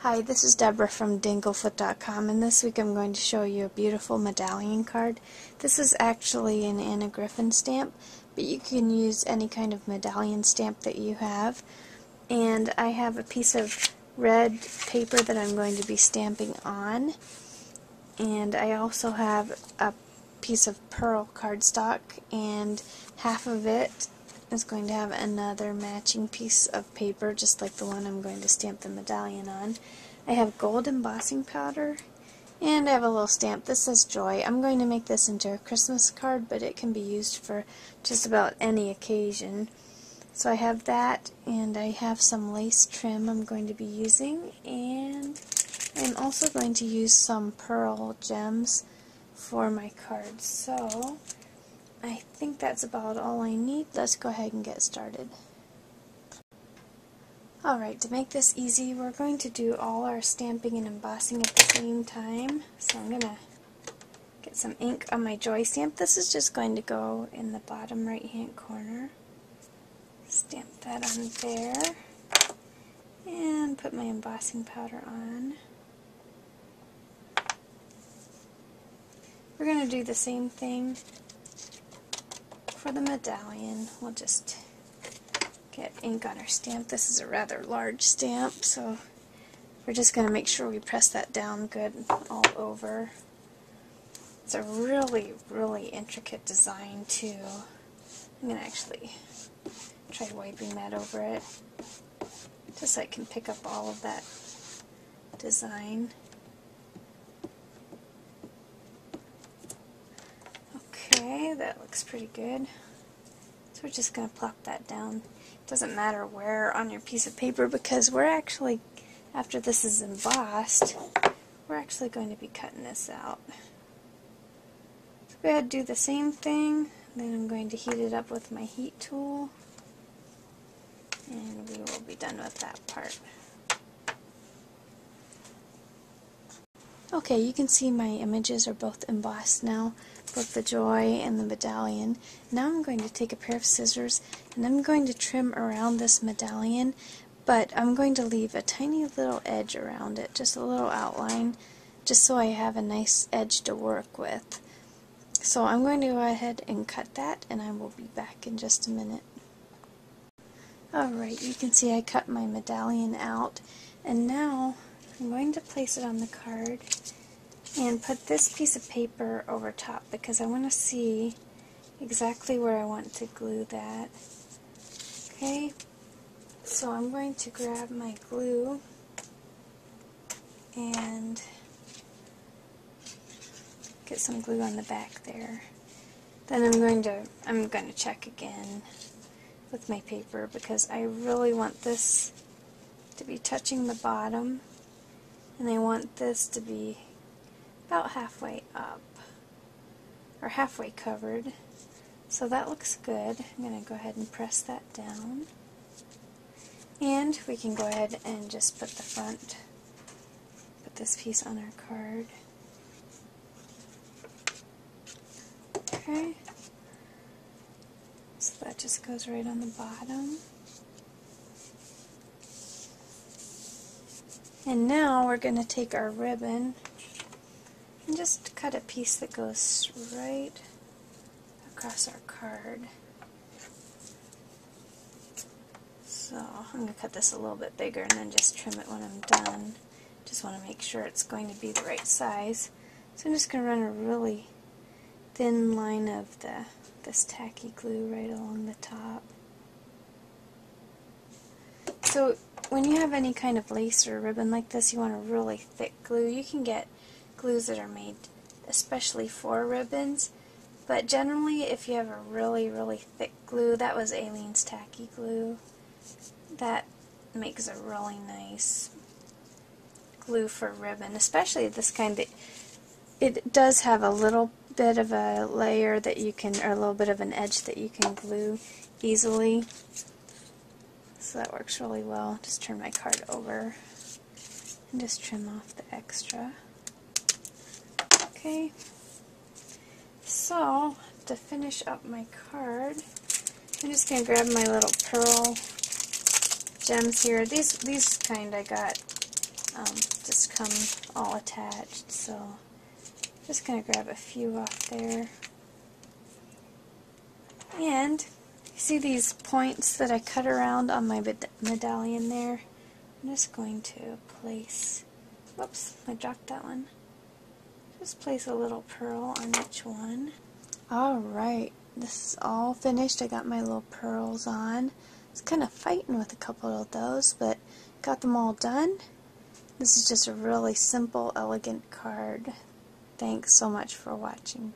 Hi, this is Deborah from Dinglefoot.com, and this week I'm going to show you a beautiful medallion card. This is actually an Anna Griffin stamp, but you can use any kind of medallion stamp that you have. And I have a piece of red paper that I'm going to be stamping on, and I also have a piece of pearl cardstock, and half of it is going to have another matching piece of paper, just like the one I'm going to stamp the medallion on. I have gold embossing powder, and I have a little stamp. This says Joy. I'm going to make this into a Christmas card, but it can be used for just about any occasion. So I have that, and I have some lace trim I'm going to be using, and I'm also going to use some pearl gems for my cards. So I think that's about all I need. Let's go ahead and get started. Alright, to make this easy, we're going to do all our stamping and embossing at the same time. So I'm going to get some ink on my Joy stamp. This is just going to go in the bottom right hand corner. Stamp that on there. And put my embossing powder on. We're going to do the same thing for the medallion. We'll just get ink on our stamp. This is a rather large stamp, so we're just going to make sure we press that down good all over. It's a really, really intricate design too. I'm going to actually try wiping that over it, just so I can pick up all of that design. Okay, that looks pretty good. So we're just going to plop that down. It doesn't matter where on your piece of paper, because we're actually, after this is embossed, we're actually going to be cutting this out. So go ahead and do the same thing. Then I'm going to heat it up with my heat tool, and we will be done with that part. Okay, you can see my images are both embossed now, both the Joy and the medallion. Now I'm going to take a pair of scissors, and I'm going to trim around this medallion, but I'm going to leave a tiny little edge around it, just a little outline, just so I have a nice edge to work with. So I'm going to go ahead and cut that, and I will be back in just a minute. Alright, you can see I cut my medallion out, and now I'm going to place it on the card and put this piece of paper over top, because I want to see exactly where I want to glue that. Okay, so I'm going to grab my glue and get some glue on the back there. Then I'm going to check again with my paper, because I really want this to be touching the bottom, and I want this to be about halfway up, or halfway covered. So that looks good. I'm going to go ahead and press that down, and we can go ahead and just put this piece on our card. Okay, so that just goes right on the bottom. And now we're going to take our ribbon and just cut a piece that goes right across our card. So I'm going to cut this a little bit bigger and then just trim it when I'm done. Just want to make sure it's going to be the right size. So I'm just going to run a really thin line of this tacky glue right along the top. So when you have any kind of lace or ribbon like this, you want a really thick glue. You can get glues that are made especially for ribbons, but generally if you have a really, really thick glue, that was Aileen's tacky glue, that makes a really nice glue for ribbon, especially this kind that it does have a little bit of a layer that you can, or a little bit of an edge that you can glue easily. So that works really well. Just turn my card over and just trim off the extra. Okay, so to finish up my card, I'm just going to grab my little pearl gems here. These kind I got just come all attached. So I'm just going to grab a few off there. And you see these points that I cut around on my medallion there? I'm just going to place, whoops, I dropped that one. Just place a little pearl on each one. Alright, this is all finished. I got my little pearls on. I was kind of fighting with a couple of those, but got them all done. This is just a really simple, elegant card. Thanks so much for watching.